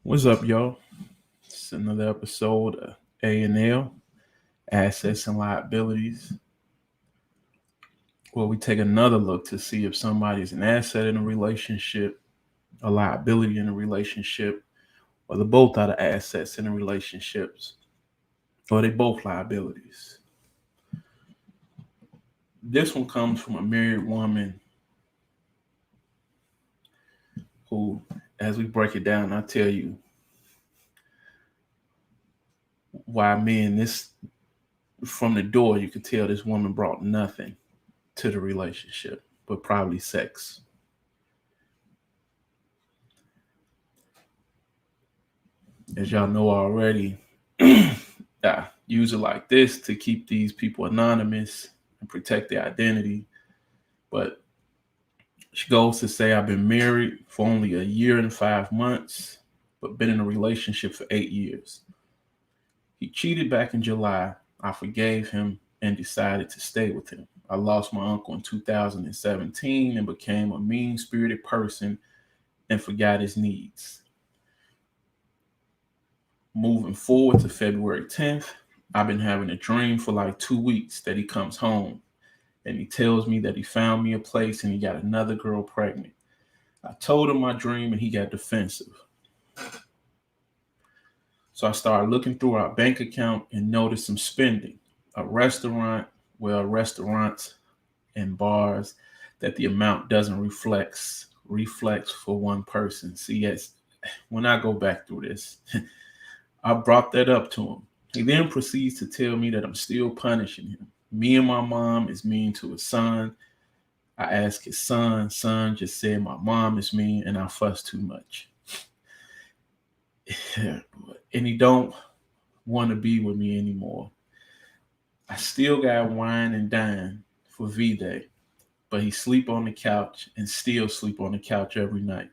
What's up, y'all? It's another episode of A&L, Assets and Liabilities, where we take another look to see if somebody's an asset in a relationship, a liability in a relationship, or they both are the assets in the relationships, or they both liabilities. This one comes from a married woman who, as we break it down, I tell you why this from the door, you could tell this woman brought nothing to the relationship, but probably sex. As y'all know already, I use it like this to keep these people anonymous and protect their identity. But she goes to say, I've been married for only a year and 5 months, but been in a relationship for 8 years. He cheated back in July. I forgave him and decided to stay with him. I lost my uncle in 2017 and became a mean-spirited person and forgot his needs. Moving forward to February 10th, I've been having a dream for like 2 weeks that he comes home and he tells me that he found me a place and he got another girl pregnant. I told him my dream and he got defensive. So I started looking through our bank account and noticed some spending. Restaurants and bars that the amount doesn't reflects for one person. See, yes, when I go back through this, I brought that up to him. He then proceeds to tell me that I'm still punishing him. Me and my mom is mean to his son. I asked his son just said my mom is mean and I fuss too much. And he don't want to be with me anymore. I still got wine and dine for V-Day, but he sleep on the couch and still sleep on the couch every night.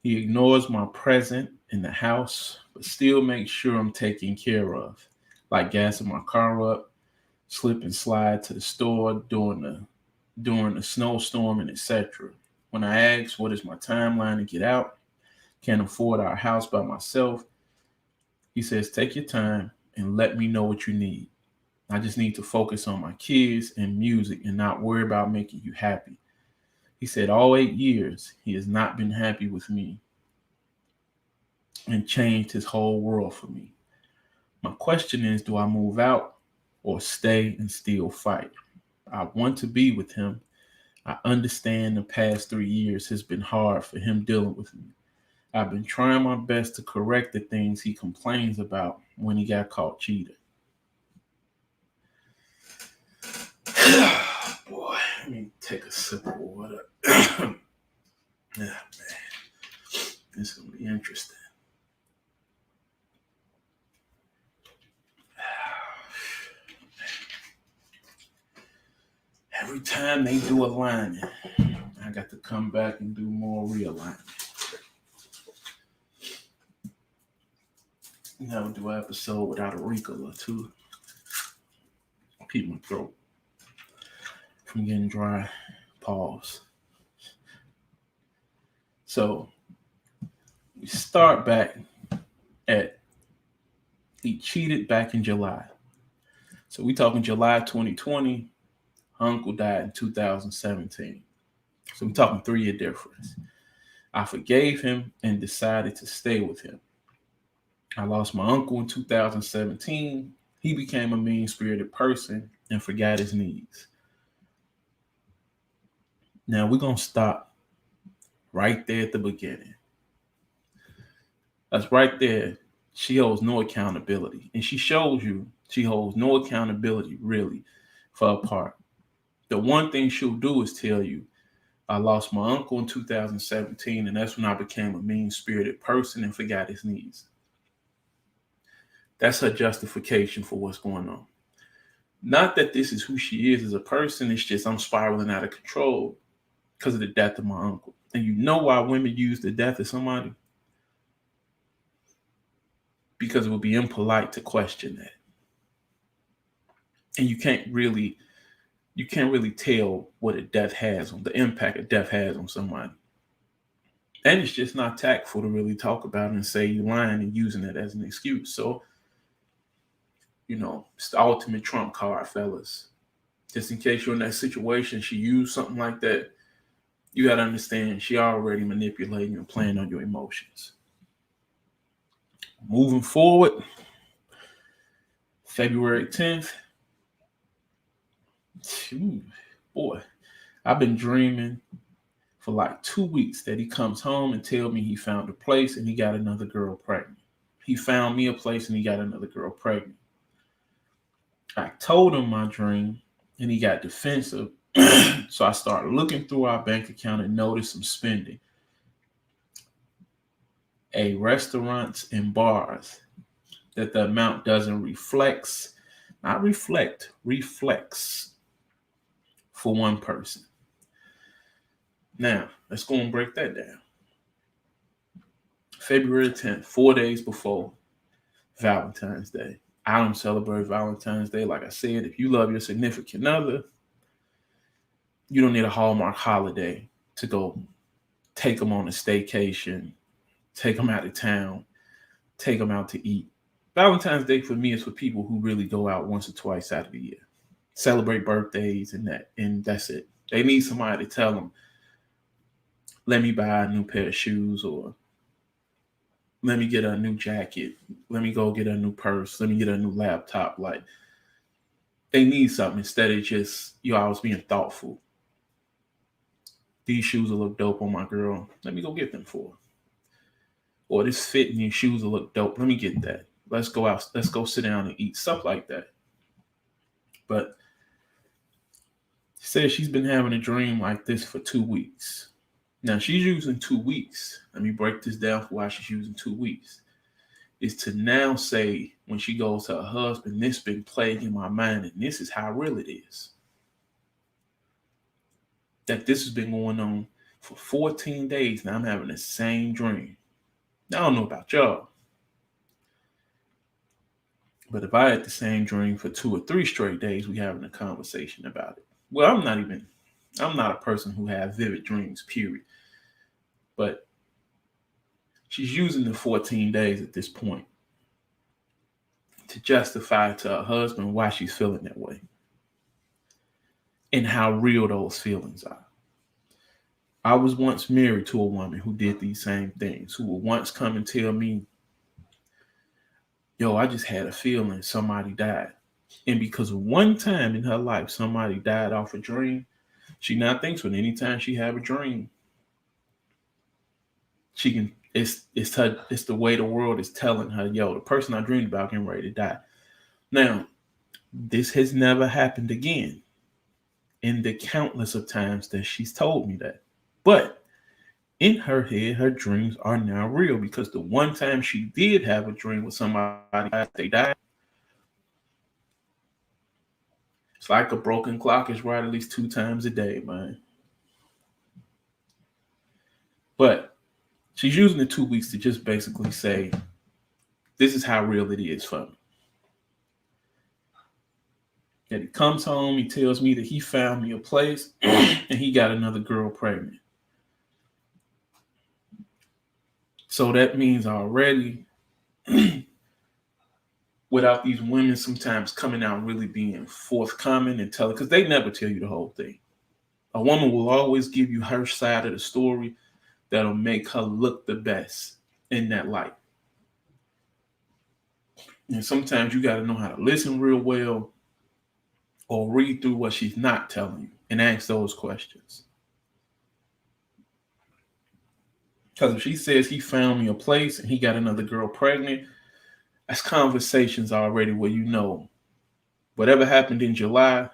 He ignores my presence in the house, but still makes sure I'm taken care of, like gassing my car up, slip and slide to the store during the snowstorm, and etc. When I ask what is my timeline to get out, can't afford our house by myself, he says, take your time and let me know what you need. I just need to focus on my kids and music and not worry about making you happy. He said all 8 years, he has not been happy with me and changed his whole world for me. My question is, do I move out or stay and still fight? I want to be with him. I understand the past 3 years has been hard for him dealing with me. I've been trying my best to correct the things he complains about when he got caught cheating. Boy, let me take a sip of water. Yeah, man. This is going to be interesting. Every time they do alignment, I got to come back and do more realignment. Never do an episode without a wrinkle or two. Keep my throat from getting dry. Pause. So we start back at he cheated back in July. So we talking July 2020. Uncle died in 2017. So we're talking 3-year difference. I forgave him and decided to stay with him. I lost my uncle in 2017. He became a mean-spirited person and forgot his needs. Now we're going to stop right there at the beginning. That's right there. She holds no accountability. And she shows you she holds no accountability, really, for her part. The one thing she'll do is tell you, I lost my uncle in 2017, and that's when I became a mean-spirited person and forgot his needs. That's her justification for what's going on. Not that this is who she is as a person, it's just I'm spiraling out of control because of the death of my uncle. And you know why women use the death of somebody? Because it would be impolite to question that. And you can't really tell what a death has on the impact a death has on somebody. And it's just not tactful to really talk about it and say you're lying and using it as an excuse. So, it's the ultimate trump card, fellas. Just in case you're in that situation, she used something like that, you got to understand she already manipulating and playing on your emotions. Moving forward, February 10th. Boy, I've been dreaming for like 2 weeks that he comes home and tell me he found a place and he got another girl pregnant. He found me a place and he got another girl pregnant. I told him my dream and he got defensive. So I started looking through our bank account and noticed some spending. Restaurants and bars that the amount doesn't reflects for one person. Now, let's go and break that down. February 10th, 4 days before Valentine's Day. I don't celebrate Valentine's Day. Like I said, if you love your significant other, you don't need a Hallmark holiday to go take them on a staycation, take them out of town, take them out to eat. Valentine's Day for me is for people who really go out once or twice out of the year, celebrate birthdays and that's it. They need somebody to tell them, let me buy a new pair of shoes, or let me get a new jacket, let me go get a new purse, let me get a new laptop. Like, they need something instead of just you always being thoughtful. These shoes will look dope on my girl. Let me go get them for her. Or this fit in your shoes will look dope. Let me get that. Let's go out. Let's go sit down and eat. Stuff like that. But she says she's been having a dream like this for 2 weeks. Now, she's using 2 weeks. Let me break this down for why she's using 2 weeks. Is to now say, when she goes to her husband, this been plaguing my mind, and this is how real it is. That this has been going on for 14 days. Now I'm having the same dream. Now, I don't know about y'all, but if I had the same dream for 2 or 3 straight days, we having a conversation about it. Well, I'm not a person who has vivid dreams, period. But she's using the 14 days at this point to justify to her husband why she's feeling that way and how real those feelings are. I was once married to a woman who did these same things, who would once come and tell me, yo, I just had a feeling somebody died. And because one time in her life somebody died off a dream, she now thinks when anytime she have a dream, she can, it's the way the world is telling her, yo, the person I dreamed about getting ready to die. Now, this has never happened again in the countless of times that she's told me that. But in her head, her dreams are now real, because the one time she did have a dream with somebody, they died. It's like a broken clock is right at least 2 times a day, man. But she's using the 2 weeks to just basically say, this is how real it is for me. That he comes home, he tells me that he found me a place and he got another girl pregnant. So that means already, without these women sometimes coming out and really being forthcoming and telling, because they never tell you the whole thing. A woman will always give you her side of the story that'll make her look the best in that light. And sometimes you got to know how to listen real well or read through what she's not telling you and ask those questions. Because if she says he found me a place and he got another girl pregnant, that's conversations already where you know whatever happened in July,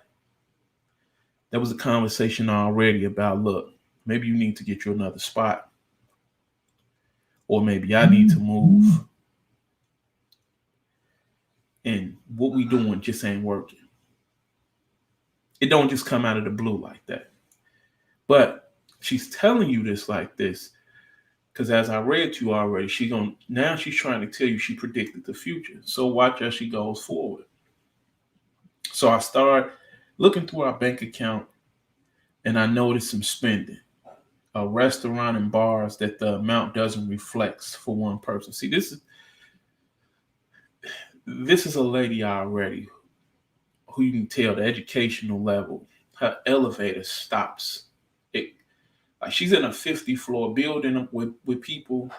there was a conversation already about, look, maybe you need to get you another spot. Or maybe I need to move. And what we doing just ain't working. It don't just come out of the blue like that. But she's telling you this like this because, as I read to you already, she's trying to tell you she predicted the future. So watch as she goes forward. So I start looking through our bank account and I noticed some spending. a restaurant and bars that the amount doesn't reflect for one person. See, this is a lady already who you can tell the educational level, her elevator stops. It like she's in a 50 floor building with people,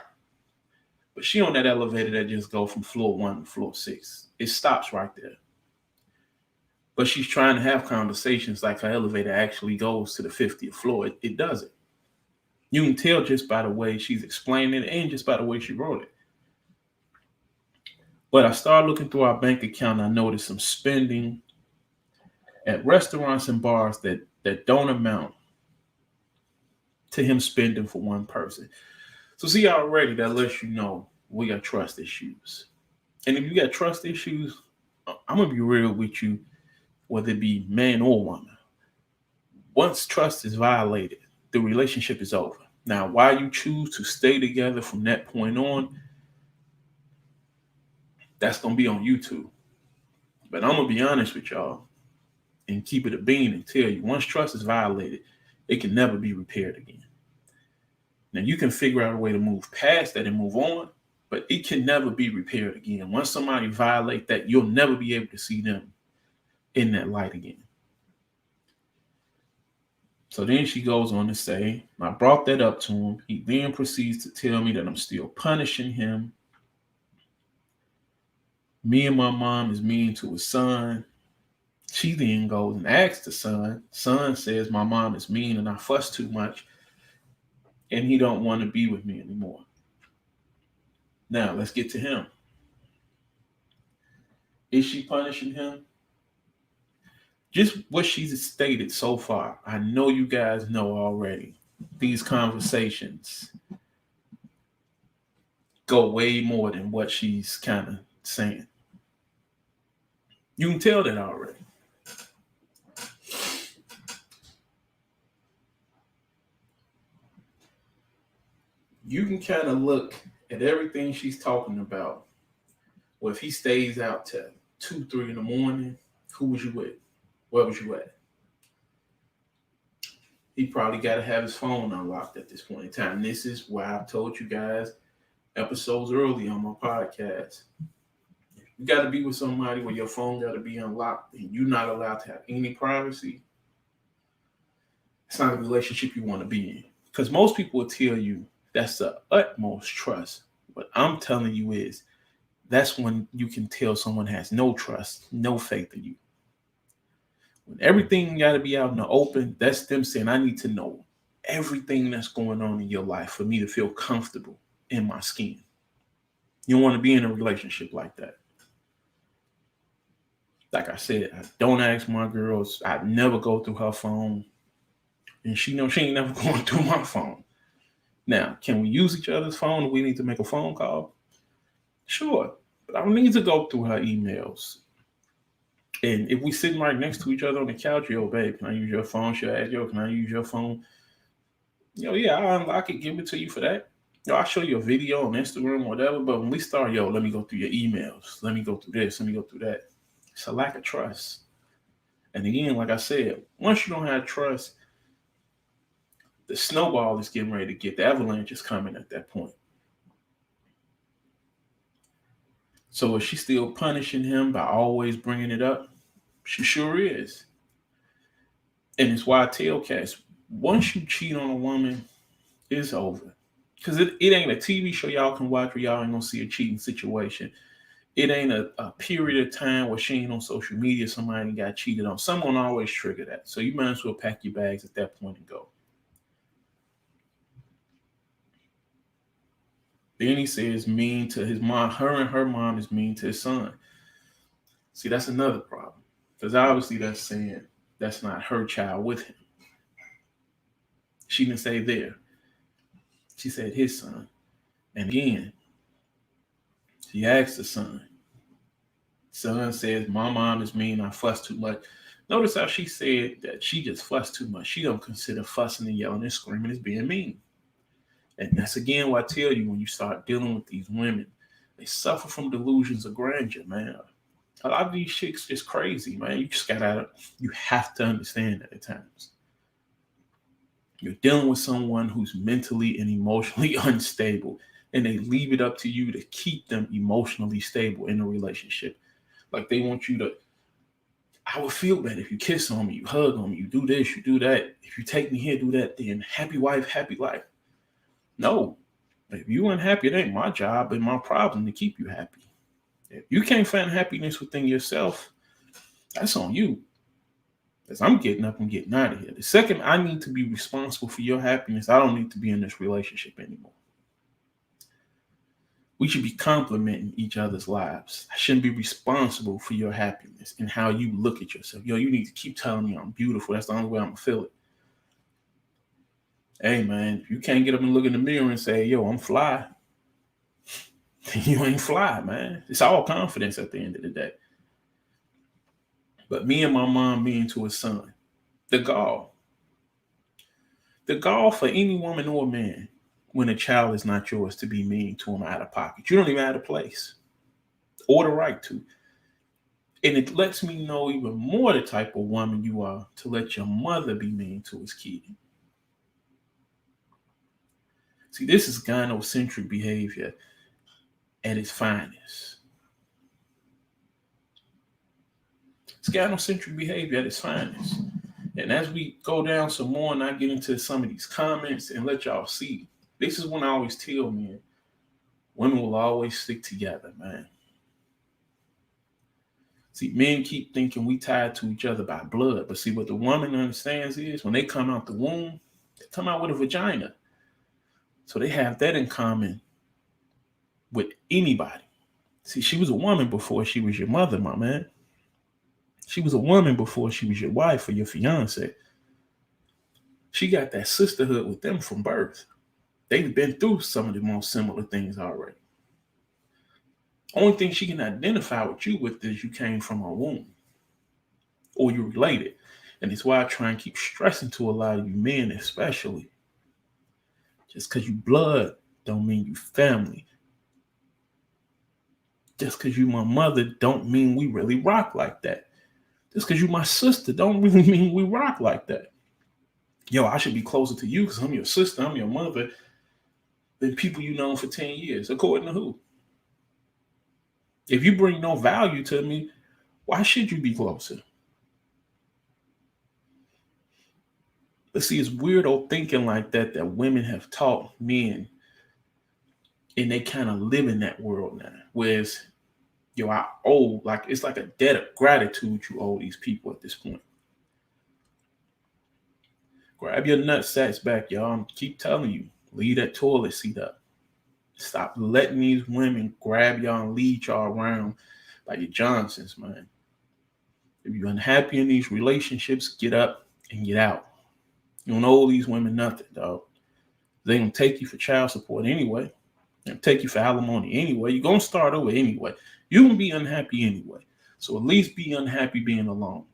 but she on that elevator that just go from floor 1 to floor 6. It stops right there. But she's trying to have conversations like her elevator actually goes to the 50th floor. It doesn't. You can tell just by the way she's explaining it and just by the way she wrote it. But I started looking through our bank account and I noticed some spending at restaurants and bars that don't amount to him spending for one person. So see, already that lets you know we got trust issues. And if you got trust issues, I'm going to be real with you, whether it be man or woman. Once trust is violated, the relationship is over. Now, why you choose to stay together from that point on, that's going to be on YouTube. But I'm going to be honest with y'all and keep it a bean and tell you, once trust is violated, it can never be repaired again. Now, you can figure out a way to move past that and move on, but it can never be repaired again. Once somebody violates that, you'll never be able to see them in that light again. So then she goes on to say, I brought that up to him. He then proceeds to tell me that I'm still punishing him. Me and my mom is mean to his son. She then goes and asks the son. Son says my mom is mean and I fuss too much and he don't want to be with me anymore. Now, let's get to him. Is she punishing him? Just what she's stated so far, I know you guys know already. These conversations go way more than what she's kind of saying. You can tell that already. You can kind of look at everything she's talking about. Well, if he stays out till 2, 3 in the morning, who was you with? Where was you at? He probably got to have his phone unlocked at this point in time. This is why I've told you guys episodes early on my podcast. You got to be with somebody where your phone got to be unlocked and you're not allowed to have any privacy. It's not a relationship you want to be in. Because most people will tell you that's the utmost trust. What I'm telling you is that's when you can tell someone has no trust, no faith in you. When everything got to be out in the open, that's them saying, I need to know everything that's going on in your life for me to feel comfortable in my skin. You don't want to be in a relationship like that. Like I said, I don't ask my girls. I never go through her phone. And she knows she ain't never going through my phone. Now, can we use each other's phone if we need to make a phone call? Sure. But I don't need to go through her emails. And if we sitting right next to each other on the couch, yo, babe, can I use your phone? She'll ask, yo, can I use your phone? Yo, yeah, I'll unlock it, give it to you for that. Yo, I'll show you a video on Instagram or whatever. But when we start, yo, let me go through your emails. Let me go through this. Let me go through that. It's a lack of trust. And again, like I said, once you don't have trust, the snowball is getting ready to get. The avalanche is coming at that point. So is she still punishing him by always bringing it up? She sure is. And it's why I tell cats, once you cheat on a woman, it's over. Because it ain't a TV show y'all can watch where y'all ain't going to see a cheating situation. It ain't a period of time where she ain't on social media, somebody got cheated on. Someone always trigger that. So you might as well pack your bags at that point and go. Then he says mean to his mom. Her and her mom is mean to his son. See, that's another problem. Because obviously that's saying that's not her child with him. She didn't say there. She said his son. And again, she asked the son. Son says, my mom is mean. I fuss too much. Notice how she said that she just fussed too much. She don't consider fussing and yelling and screaming as being mean. And that's again what I tell you when you start dealing with these women. They suffer from delusions of grandeur, man. A lot of these chicks just crazy, man. You have to understand that at times. You're dealing with someone who's mentally and emotionally unstable, and they leave it up to you to keep them emotionally stable in a relationship. Like they want you to, I would feel better if you kiss on me, you hug on me, you do this, you do that. If you take me here, do that, then happy wife, happy life. No. If you unhappy, it ain't my job and my problem to keep you happy. If you can't find happiness within yourself, that's on you. Because I'm getting up and getting out of here. The second I need to be responsible for your happiness, I don't need to be in this relationship anymore. We should be complimenting each other's lives. I shouldn't be responsible for your happiness and how you look at yourself. Yo, you need to keep telling me I'm beautiful. That's the only way I'm going to feel it. Hey, man, if you can't get up and look in the mirror and say, yo, I'm fly, you ain't fly, man. It's all confidence at the end of the day. But me and my mom being to a son, the gall for any woman or man when a child is not yours to be mean to him out of pocket. You don't even have a place or the right to. And it lets me know even more the type of woman you are to let your mother be mean to his kid. See, this is gynocentric behavior at its finest. It's gynocentric behavior at its finest. And as we go down some more and I get into some of these comments and let y'all see, this is when I always tell men, women will always stick together, man. See, men keep thinking we tied to each other by blood. But see, what the woman understands is when they come out the womb, they come out with a vagina. So they have that in common with anybody. See, she was a woman before she was your mother, my man. She was a woman before she was your wife or your fiance. She got that sisterhood with them from birth. They've been through some of the most similar things already. Only thing she can identify with you with is you came from her womb or you're related. And it's why I try and keep stressing to a lot of you men especially. Just because you blood don't mean you family. Just because you my mother don't mean we really rock like that. Just because you my sister don't really mean we rock like that. Yo, I should be closer to you because I'm your sister, I'm your mother, than people you known for 10 years. According to who? If you bring no value to me, why should you be closer? But see, it's weirdo thinking like that women have taught men, and they kind of live in that world now. Whereas, yo, I owe, like, it's like a debt of gratitude you owe these people at this point. Grab your nutsacks back, y'all. I'm keep telling you, leave that toilet seat up. Stop letting these women grab y'all and lead y'all around like your Johnsons, man. If you're unhappy in these relationships, get up and get out. You don't owe these women nothing, dog. They gonna take you for child support anyway. They're gonna take you for alimony anyway. You're gonna start over anyway. You're gonna be unhappy anyway. So at least be unhappy being alone.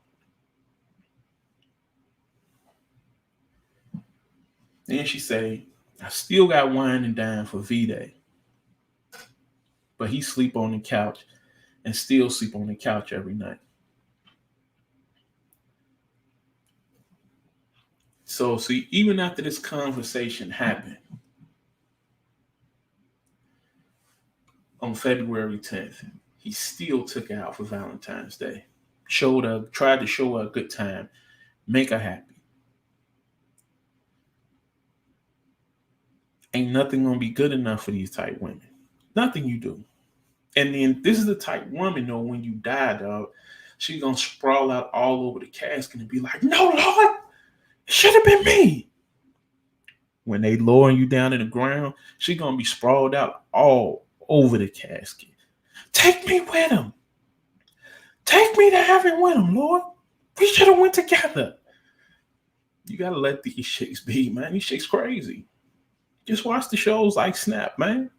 Then she say, I still got wine and dine for V-Day. But he sleep on the couch and still sleep on the couch every night. So see, even after this conversation happened on February 10th, he still took her out for Valentine's Day. Tried to show her a good time, make her happy. Ain't nothing gonna be good enough for these type women. Nothing you do. And then this is the type woman, though, when you die, dog, she's gonna sprawl out all over the casket and be like, no, Lord, it should have been me. When they lowering you down in the ground, she's gonna be sprawled out all over the casket. Take me with him. Take me to heaven with him, Lord. We should have went together. You gotta let these chicks be, man. These chicks crazy. Just watch the shows like Snap, man.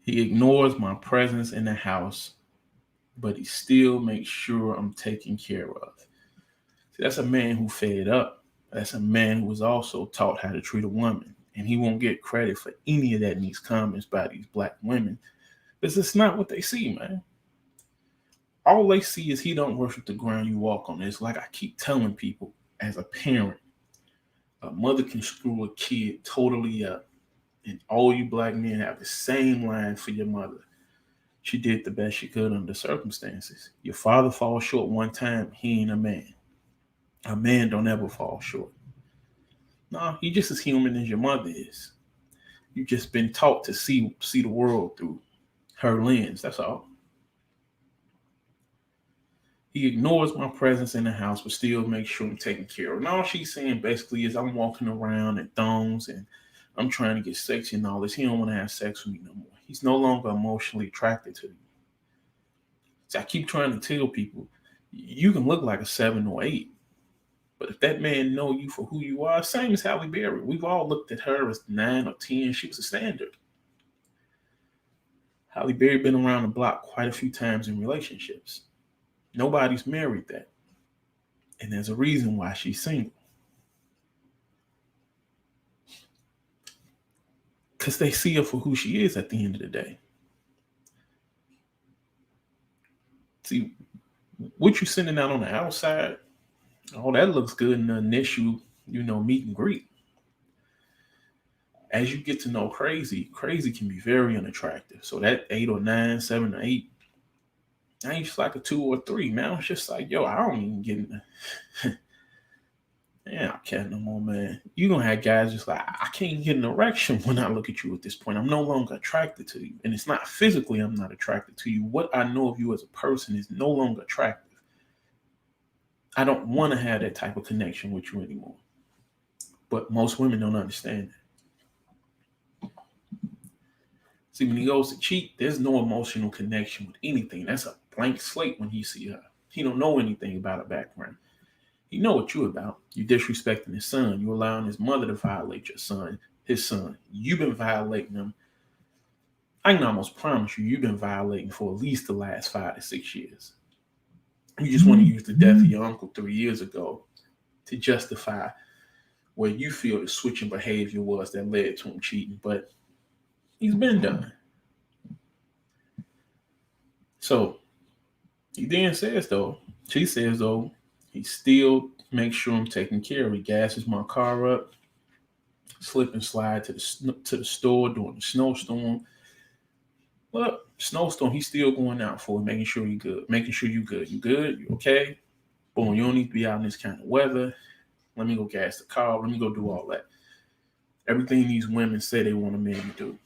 He ignores my presence in the house, but he still makes sure I'm taken care of. See, that's a man who fed up. That's a man who was also taught how to treat a woman. And he won't get credit for any of that in these comments by these black women. Because it's not what they see, man. all they see is he don't worship the ground you walk on. It's like I keep telling people, as a parent, a mother can screw a kid totally up. And all you black men have the same line for your mother. She did the best she could under the circumstances. Your father falls short one time, he ain't a man. A man don't ever fall short. No, he just as human as your mother is. You just been taught to see the world through her lens. That's all. He ignores my presence in the house, but still makes sure I'm taken care of. And all she's saying basically is I'm walking around in thongs and I'm trying to get sexy and all this. He don't want to have sex with me no more. He's no longer emotionally attracted to you. So I keep trying to tell people, you can look like a 7 or 8, but if that man know you for who you are, same as Halle Berry. We've all looked at her as 9 or 10. She was a standard. Halle Berry been around the block quite a few times in relationships. Nobody's married that. And there's a reason why she's single. Because they see her for who she is at the end of the day. See, what you sending out on the outside, oh, that looks good in the initial, meet and greet. As you get to know crazy can be very unattractive. So that 8 or 9, 7 or 8, now you just like a 2 or 3. Man, it's just like, yo, I don't even get in the yeah, I can't no more, man. You're going to have guys just like, I can't get an erection when I look at you at this point. I'm no longer attracted to you. And it's not physically I'm not attracted to you. What I know of you as a person is no longer attractive. I don't want to have that type of connection with you anymore. But most women don't understand that. See, when he goes to cheat, there's no emotional connection with anything. That's a blank slate when he see her. He don't know anything about her background. You know what you're about. You're disrespecting his son. You're allowing his mother to violate his son. You've been violating him. I can almost promise you've been violating for at least the last 5 to 6 years. You just want to use the death of your uncle 3 years ago to justify where you feel the switch in behavior was that led to him cheating. But he's been done. So he then says, she says, he still makes sure I'm taking care of. He gasses my car up, slip and slide to the store during the snowstorm. Well, snowstorm, he's still going out for it, making sure you're good, making sure you're good. You good? You okay? Boom, you don't need to be out in this kind of weather. Let me go gas the car. Let me go do all that. Everything these women say they want a man to do.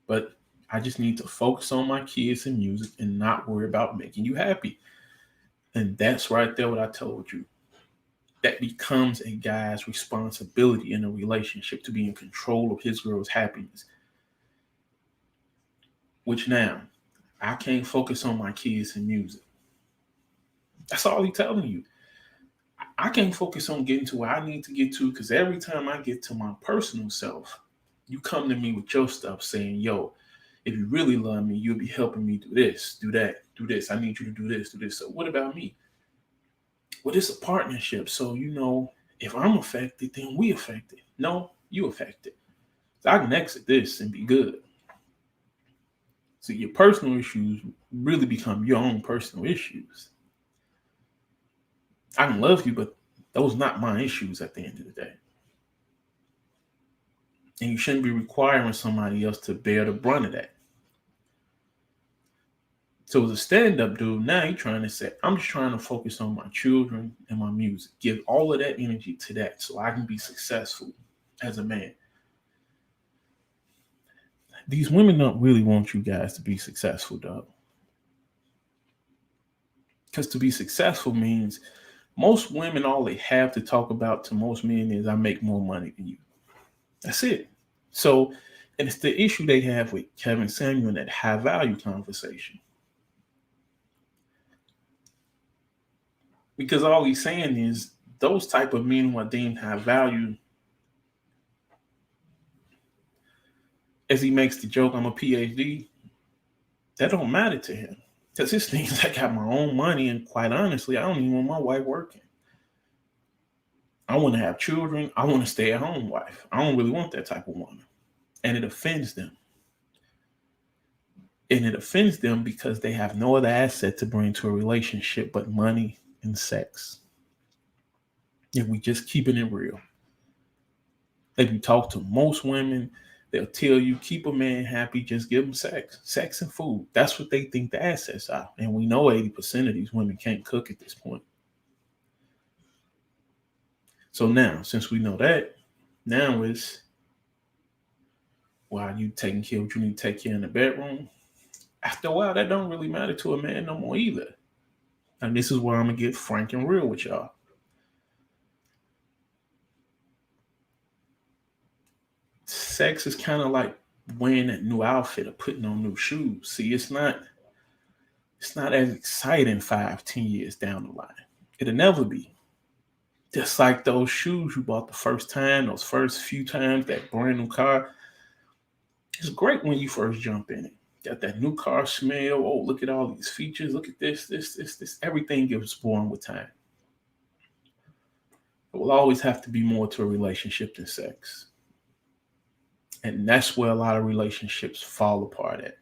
But I just need to focus on my kids and music and not worry about making you happy. And that's right there what I told you. That becomes a guy's responsibility in a relationship to be in control of his girl's happiness. Which now, I can't focus on my kids and music. That's all he's telling you. I can't focus on getting to where I need to get to because every time I get to my personal self, you come to me with your stuff saying, yo, if you really love me, you'll be helping me do this, do that, do this. I need you to do this, do this. So what about me? Well, it's a partnership. So, if I'm affected, then we affected. No, you affected. So I can exit this and be good. So your personal issues really become your own personal issues. I can love you, but those are not my issues at the end of the day. And you shouldn't be requiring somebody else to bear the brunt of that. So as a stand-up dude, now you're trying to say, I'm just trying to focus on my children and my music. Give all of that energy to that so I can be successful as a man. These women don't really want you guys to be successful, dog. Because to be successful means most women, all they have to talk about to most men is, I make more money than you. That's it. So, and it's the issue they have with Kevin Samuel in that high value conversation. Because all he's saying is those type of men who are deemed high value, as he makes the joke, I'm a PhD, that don't matter to him. Because his thing is, I got my own money, and quite honestly, I don't even want my wife working. I want to have children. I want to stay at home wife. I don't really want that type of woman. And it offends them. And it offends them because they have no other asset to bring to a relationship but money and sex. If we just keeping it real. If you talk to most women, they'll tell you keep a man happy, just give him sex and food. That's what they think the assets are. And we know 80% of these women can't cook at this point. So now, since we know that, now it's while you taking care of what you need to take care in the bedroom. After a while, that don't really matter to a man no more either. And this is where I'm gonna get frank and real with y'all. Sex is kind of like wearing a new outfit or putting on new shoes. See, it's not as exciting 5, 10 years down the line. It'll never be. Just like those shoes you bought the first time, those first few times, that brand new car. It's great when you first jump in it. Got that new car smell. Oh, look at all these features. Look at this. Everything gets boring with time. It will always have to be more to a relationship than sex. And that's where a lot of relationships fall apart at.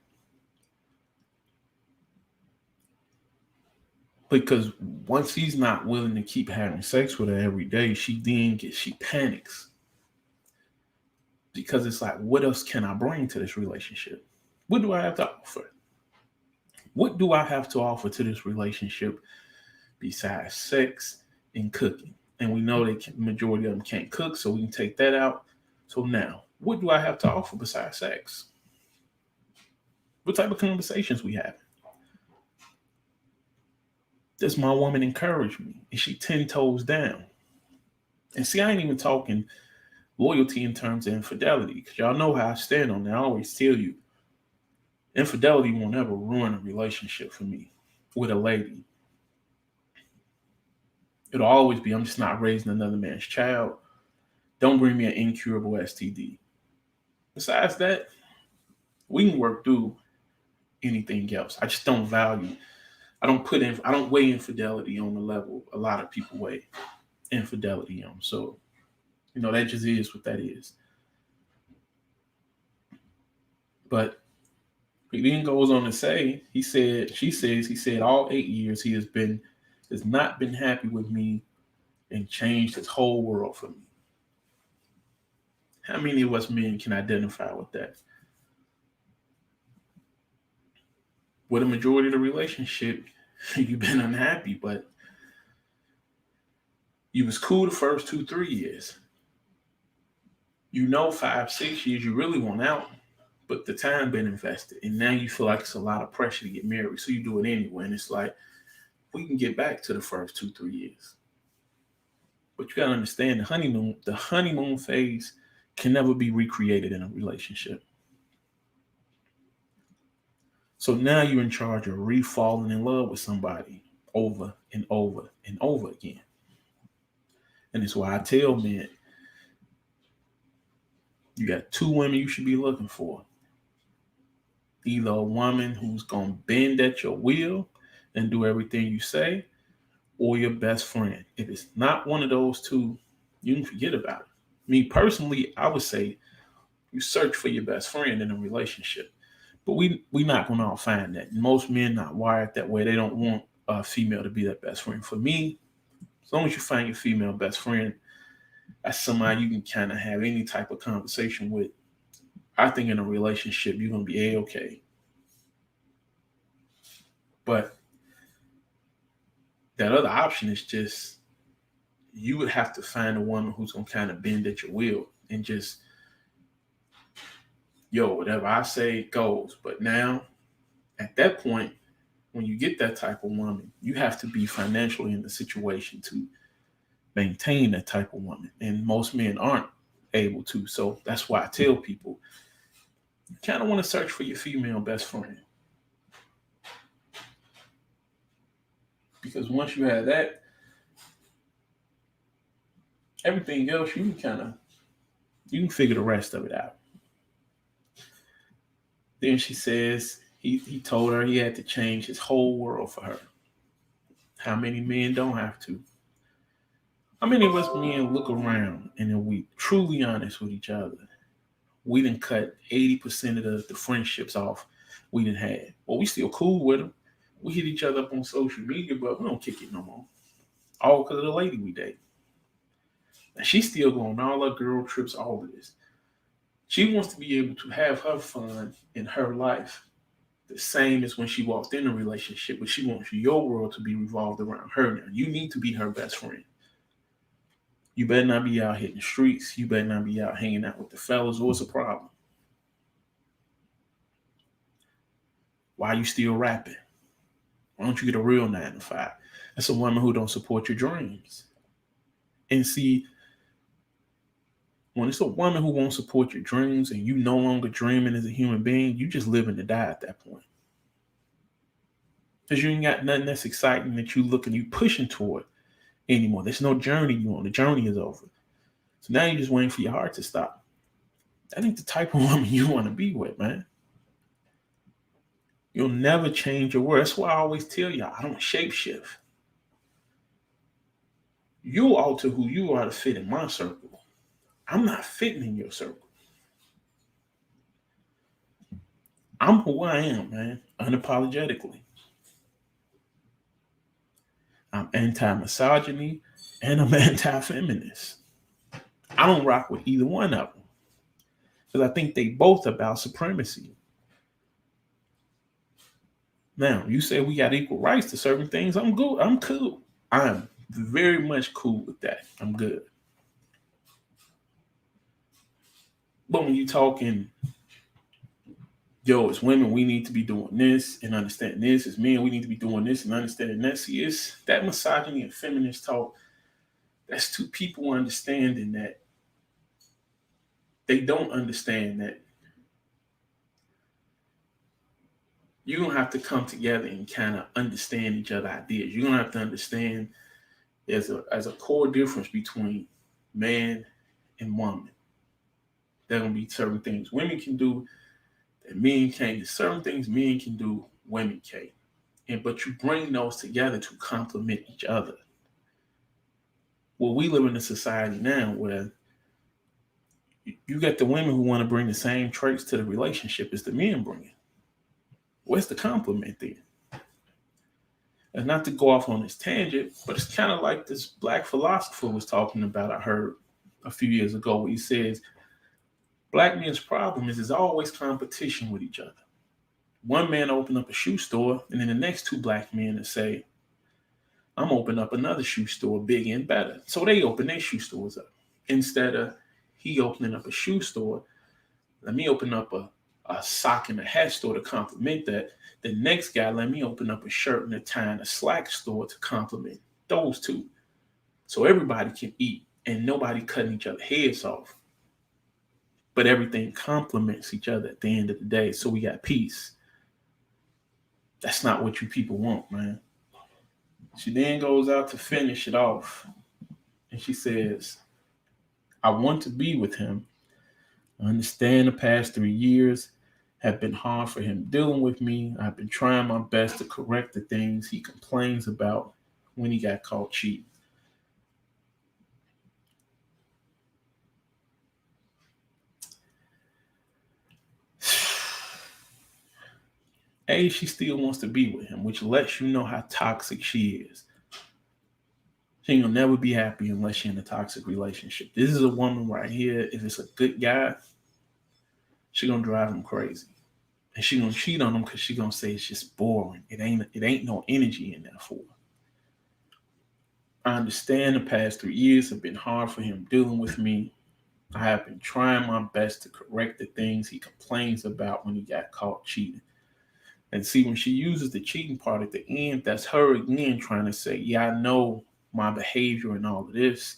Because once he's not willing to keep having sex with her every day, she panics. Because it's like, what else can I bring to this relationship? What do I have to offer? What do I have to offer to this relationship besides sex and cooking? And we know the majority of them can't cook, so we can take that out. So now, what do I have to offer besides sex? What type of conversations we have? Does my woman encourage me? Is she 10 toes down? And see, I ain't even talking loyalty in terms of infidelity, because y'all know how I stand on that. I always tell you, infidelity won't ever ruin a relationship for me with a lady. It'll always be, I'm just not raising another man's child. Don't bring me an incurable STD. Besides that, we can work through anything else. I just don't value. I don't weigh infidelity on the level a lot of people weigh infidelity on. So, that just is what that is. But he then goes on to say, he said all 8 years he has not been happy with me and changed his whole world for me. How many of us men can identify with that? With a majority of the relationship, you've been unhappy, but you was cool the first 2, 3 years. 5, 6 years you really want out, but the time been invested, and now you feel like it's a lot of pressure to get married, so you do it anyway. And it's like, we can get back to the first 2, 3 years, but you gotta understand the honeymoon phase can never be recreated in a relationship. So now you're in charge of re-falling in love with somebody over and over and over again. And it's why I tell men, you got 2 women you should be looking for. Either a woman who's going to bend at your will and do everything you say, or your best friend. If it's not one of those 2, you can forget about it. Me personally, I would say you search for your best friend in a relationship. But we not going to all find that. Most men not wired that way. They don't want a female to be their best friend. For me, as long as you find your female best friend, that's somebody you can kind of have any type of conversation with. I think in a relationship, you're going to be A-okay. But that other option is just, you would have to find a woman who's going to kind of bend at your will and just, whatever I say goes. But now, at that point, when you get that type of woman, you have to be financially in the situation to maintain that type of woman. And most men aren't able to. So that's why I tell people, you kind of want to search for your female best friend. Because once you have that, everything else, you can figure the rest of it out. Then she says he told her he had to change his whole world for her. How many men don't have to? How many of us men look around and then we truly honest with each other? We done cut 80% of the friendships off we didn't have. Well, we still cool with them. We hit each other up on social media, but we don't kick it no more. All because of the lady we date. And she's still going on all her girl trips, all of this. She wants to be able to have her fun in her life the same as when she walked in a relationship, but she wants your world to be revolved around her now. You need to be her best friend. You better not be out hitting the streets. You better not be out hanging out with the fellas. What's the problem? Why are you still rapping? Why don't you get a real 9 to 5? That's a woman who don't support your dreams. And see, when it's a woman who won't support your dreams and you no longer dreaming as a human being, you just living to die at that point. Because you ain't got nothing that's exciting that you pushing toward anymore. There's no journey you on. The journey is over. So now you're just waiting for your heart to stop. That ain't the type of woman you want to be with, man. You'll never change your word. That's why I always tell y'all, I don't shapeshift. You'll alter who you are to fit in my circle. I'm not fitting in your circle. I'm who I am, man, unapologetically. I'm anti-misogyny and I'm anti-feminist. I don't rock with either one of them because I think they both about supremacy. Now, you say we got equal rights to certain things. I'm good. I'm cool. I'm very much cool with that. I'm good. But when you talking, yo, as women, we need to be doing this and understanding this. As men, we need to be doing this and understanding that. See, it's that misogyny and feminist talk. That's two people understanding that they don't understand that you're going to have to come together and kind of understand each other's ideas. You're going to have to understand there's a core difference between man and woman. There are going to be certain things women can do that men can't. There's certain things men can do, women can't. But you bring those together to complement each other. Well, we live in a society now where you got the women who want to bring the same traits to the relationship as the men bring it. Where's the compliment then? And not to go off on this tangent, but it's kind of like this black philosopher was talking about, I heard a few years ago, where he says, black men's problem is there's always competition with each other. One man open up a shoe store, and then the next two black men will say, I'm opening up another shoe store bigger and better. So they open their shoe stores up. Instead of he opening up a shoe store, let me open up a sock and a hat store to complement that. The next guy, let me open up a shirt and a tie and a slack store to complement those two. So everybody can eat and nobody cutting each other's heads off. But everything complements each other at the end of the day. So we got peace. That's not what you people want, man. She then goes out to finish it off. And she says, I want to be with him. I understand the past 3 years have been hard for him dealing with me. I've been trying my best to correct the things he complains about when he got caught cheating. A, she still wants to be with him, which lets you know how toxic she is. She ain't gonna never be happy unless she's in a toxic relationship. This is a woman right here. If it's a good guy, she gonna drive him crazy. And she gonna cheat on him because she gonna say it's just boring. It ain't no energy in there for her. I understand the past 3 years have been hard for him dealing with me. I have been trying my best to correct the things he complains about when he got caught cheating. And see, when she uses the cheating part at the end, that's her again trying to say, yeah, I know my behavior and all of this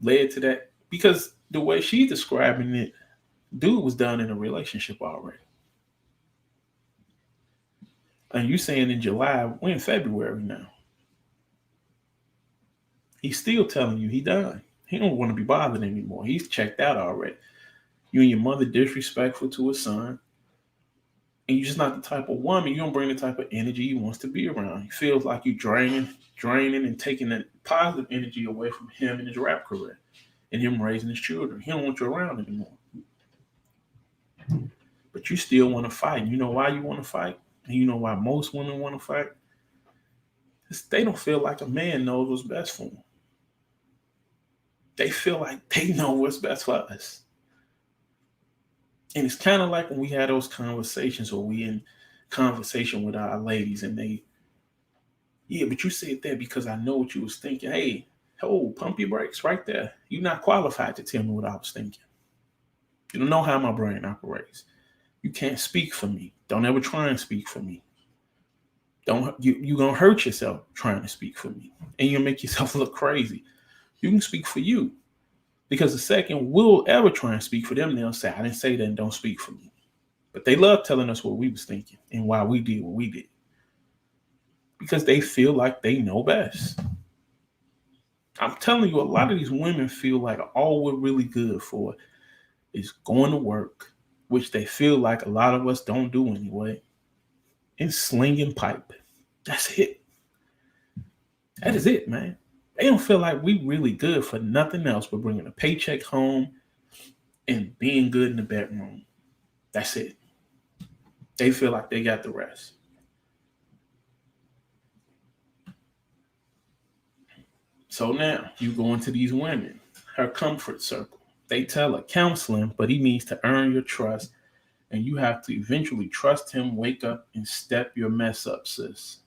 led to that. Because the way she's describing it, dude was done in a relationship already. And you saying in July, we're in February now. He's still telling you he done. He don't want to be bothered anymore. He's checked out already. You and your mother disrespectful to his son. And you're just not the type of woman. You don't bring the type of energy he wants to be around. He feels like you draining and taking that positive energy away from him and his rap career and him raising his children. He don't want you around anymore. but you still want to fight. You know why you want to fight? And you know why most women want to fight? Because they don't feel like a man knows what's best for them. They feel like they know what's best for us. And it's kind of like when we had those conversations, or we in conversation with our ladies, and they, yeah, but you said that because I know what you was thinking. Hey, pump your brakes right there. You're not qualified to tell me what I was thinking. You don't know how my brain operates. You can't speak for me. Don't ever try and speak for me. You're gonna hurt yourself trying to speak for me. And you'll make yourself look crazy. You can speak for you. Because the second we'll ever try and speak for them, they'll say, I didn't say that, and don't speak for me. But they love telling us what we was thinking and why we did what we did. Because they feel like they know best. I'm telling you, a lot of these women feel like all we're really good for is going to work, which they feel like a lot of us don't do anyway, and slinging pipe. That's it. That is it, man. They don't feel like we really good for nothing else but bringing a paycheck home and being good in the bedroom. That's it. They feel like they got the rest. So now you go into these women, her comfort circle. They tell her counseling, but he needs to earn your trust, and you have to eventually trust him, wake up, and step your mess up, sis.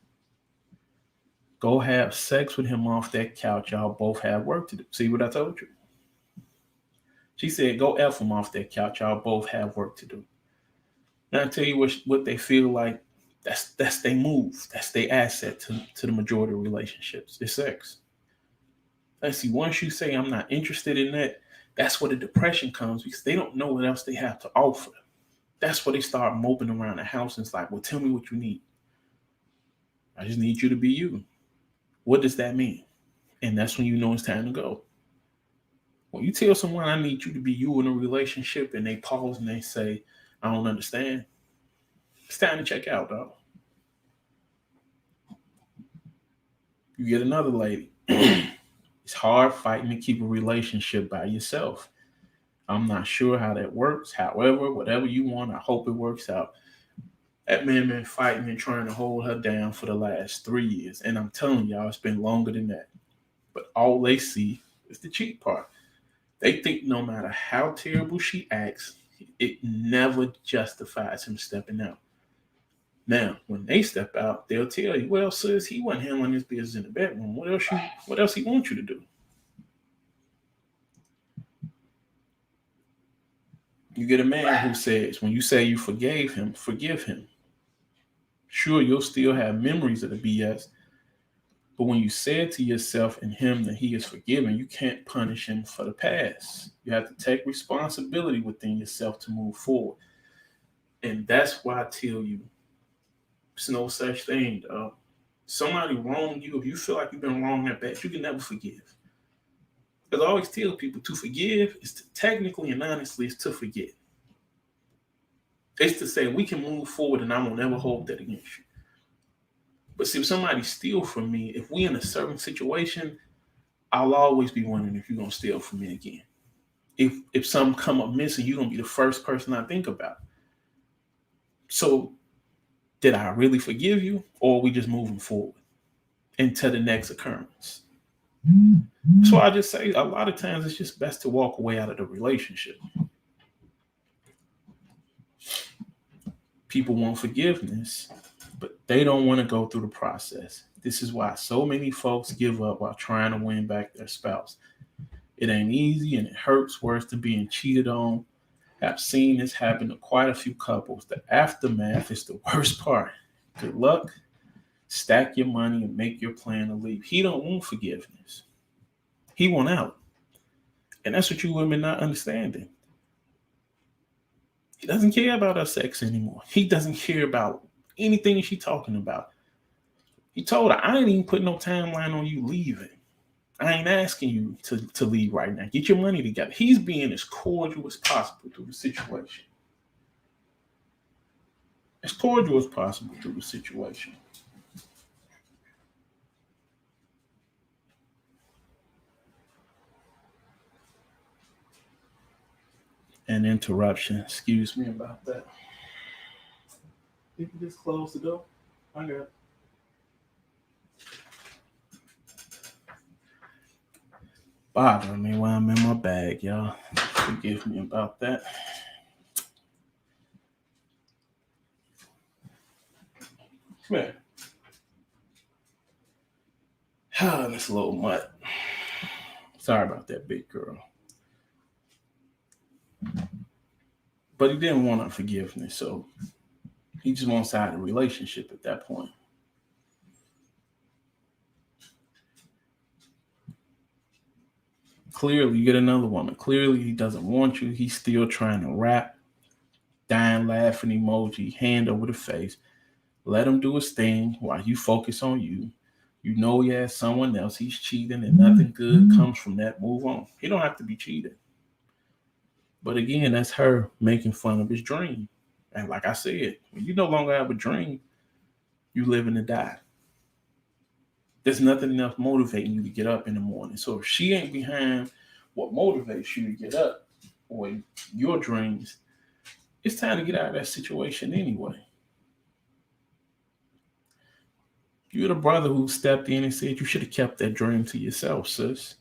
Go have sex with him off that couch. Y'all both have work to do. See what I told you? She said, go F him off that couch. Y'all both have work to do. Now I tell you what they feel like. That's their move. That's their asset to the majority of relationships. It's sex. Let's see, once you say I'm not interested in that, that's where the depression comes, because they don't know what else they have to offer. That's where they start moping around the house, and it's like, well, tell me what you need. I just need you to be you. What does that mean? And that's when you know it's time to go. When you tell someone I need you to be you in a relationship, and they pause and they say, I don't understand, it's time to check out, dog. You get another lady. It's hard fighting to keep a relationship by yourself. I'm not sure how that works. However, whatever you want, I hope it works out. That man been fighting and trying to hold her down for the last 3 years. And I'm telling y'all, it's been longer than that. But all they see is the cheat part. They think no matter how terrible she acts, it never justifies him stepping out. Now, when they step out, they'll tell you, well, sis, he wasn't handling his business in the bedroom. What else he wants you to do? You get a man who says, when you say you forgave him, forgive him. Sure, you'll still have memories of the BS, but when you said to yourself and him that he is forgiven, you can't punish him for the past. You have to take responsibility within yourself to move forward. And that's why I tell you, there's no such thing, dog. Somebody wronged you, if you feel like you've been wrong that bad, you can never forgive. Because I always tell people, to forgive is to technically and honestly is to forget. It's to say we can move forward and I won't ever hold that against you. But see, if somebody steal from me, if we in a certain situation, I'll always be wondering if you're gonna steal from me again. If something come up missing, you're gonna be the first person I think about. So did I really forgive you, or are we just moving forward into the next occurrence? So I just say a lot of times it's just best to walk away out of the relationship. People want forgiveness, but they don't want to go through the process. This is why so many folks give up while trying to win back their spouse. It ain't easy and it hurts worse than being cheated on. I've seen this happen to quite a few couples. The aftermath is the worst part. Good luck. Stack your money and make your plan to leave. He don't want forgiveness. He want out. And that's what you women not understanding. He doesn't care about her sex anymore. He doesn't care about anything she's talking about. He told her, I ain't even put no timeline on you leaving. I ain't asking you to leave right now. Get your money together. He's being as cordial as possible through the situation. As cordial as possible through the situation. An interruption. Excuse me about that. You can just close the door. I got it. Bothering me while I'm in my bag, y'all. Forgive me about that. Come here. Ah, this little mutt. Sorry about that, big girl. But he didn't want unforgiveness, so he just wants out of the relationship at that point. Clearly, you get another woman. Clearly, he doesn't want you. He's still trying to rap, dying laughing emoji, hand over the face. Let him do his thing while you focus on you. You know he has someone else. He's cheating and nothing good comes from that. Move on. He don't have to be cheated. But again, that's her making fun of his dream. And like I said, when you no longer have a dream, you live and die. There's nothing else motivating you to get up in the morning. So if she ain't behind what motivates you to get up or your dreams, it's time to get out of that situation anyway. You're the brother who stepped in and said you should have kept that dream to yourself, sis.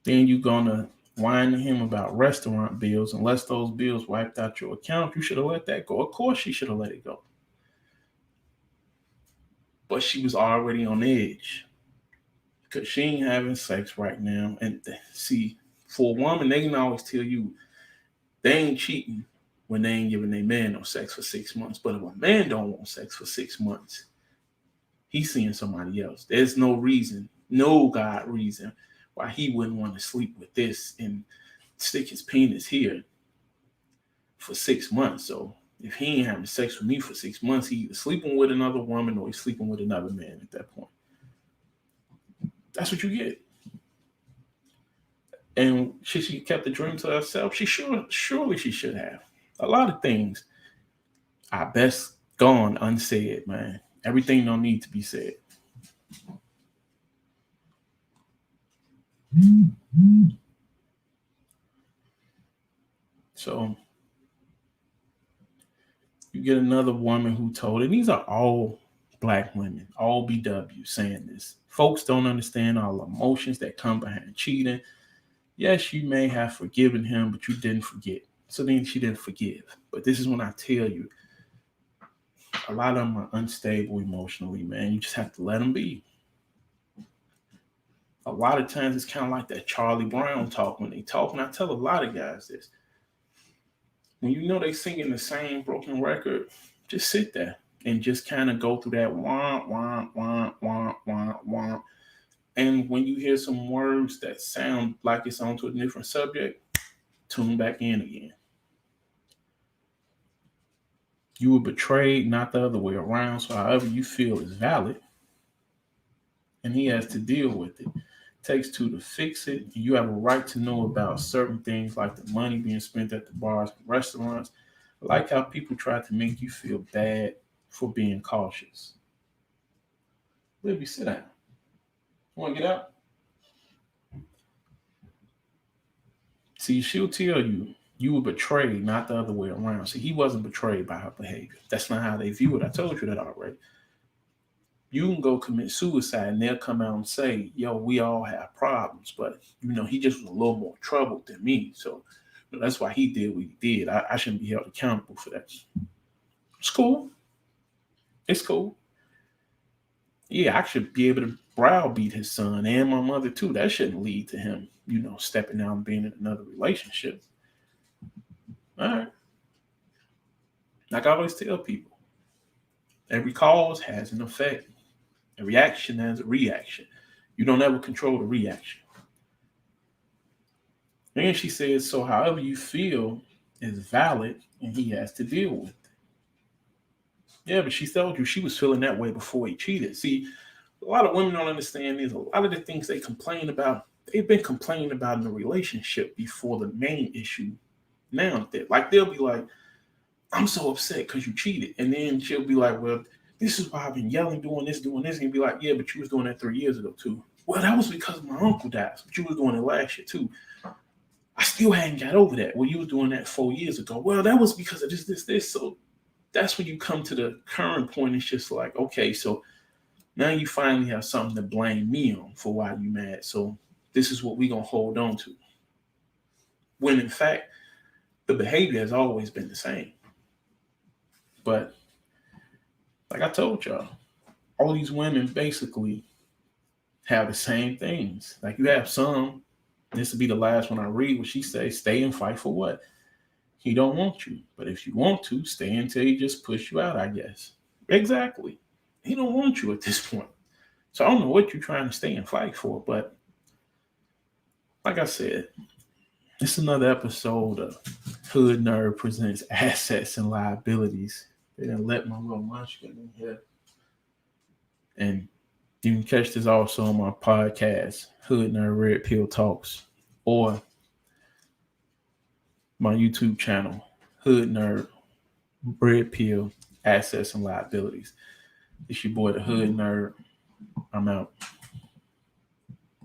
Then you're gonna whine to him about restaurant bills. Unless those bills wiped out your account, you should have let that go. Of course she should have let it go. But she was already on edge. Because she ain't having sex right now. And see, for a woman, they can always tell you they ain't cheating when they ain't giving their man no sex for 6 months. But if a man don't want sex for 6 months, he's seeing somebody else. There's no reason, no God reason why he wouldn't want to sleep with this and stick his penis here for 6 months. So if he ain't having sex with me for 6 months, he either sleeping with another woman or he's sleeping with another man at that point. That's what you get. And she kept the dream to herself. Surely she should have. A lot of things are best gone unsaid, man. Everything don't need to be said. So you get another woman who told, and these are all black women, all BW saying this. Folks don't understand all the emotions that come behind cheating. Yes, you may have forgiven him, but you didn't forget. So then she didn't forgive. But this is when I tell you, a lot of them are unstable emotionally, man. You just have to let them be. A lot of times it's kind of like that Charlie Brown talk when they talk. And I tell a lot of guys this. When you know they singing the same broken record, just sit there and just kind of go through that wah, wah, wah, wah, wah, wah. And when you hear some words that sound like it's onto a different subject, tune back in again. You were betrayed, not the other way around. So however you feel is valid. And he has to deal with it. Takes two to fix it. You have a right to know about certain things like the money being spent at the bars and restaurants. I like how people try to make you feel bad for being cautious. Libby, sit down. Want to get out? See, she'll tell you you were betrayed, not the other way around. See, he wasn't betrayed by her behavior. That's not how they view it. I told you that already. You can go commit suicide and they'll come out and say, yo, we all have problems. But, he just was a little more troubled than me. So that's why he did what he did. I shouldn't be held accountable for that. It's cool. It's cool. Yeah, I should be able to browbeat his son and my mother too. That shouldn't lead to him, stepping out and being in another relationship. All right. Like I always tell people, every cause has an effect. A reaction has a reaction. You don't ever control the reaction. And she says, so however you feel is valid and he has to deal with it. Yeah, but she told you she was feeling that way before he cheated. See, a lot of women don't understand this. A lot of the things they complain about, they've been complaining about in the relationship before the main issue. Now, they'll be like, I'm so upset because you cheated. And then she'll be like, well, this is why I've been yelling, doing this. And you'll be like, yeah, but you was doing that 3 years ago too. Well, that was because my uncle died, but you was doing it last year too. I still hadn't got over that. Well, you was doing that 4 years ago. Well, that was because of this. So that's when you come to the current point. It's just like, okay, so now you finally have something to blame me on for why you mad. So this is what we're going to hold on to. When in fact, the behavior has always been the same. But like I told y'all, all these women basically have the same things. Like you have some, this will be the last one I read, what she says, stay and fight for what? He don't want you. But if you want to, stay until he just push you out, I guess. Exactly. He don't want you at this point. So I don't know what you're trying to stay and fight for. But like I said, it's another episode of Hood Nerd Presents Assets and Liabilities. They done let my little munchkin in here. And you can catch this also on my podcast, Hood Nerd Red Pill Talks, or my YouTube channel, Hood Nerd Red Pill Assets and Liabilities. It's your boy, the Hood Nerd. I'm out.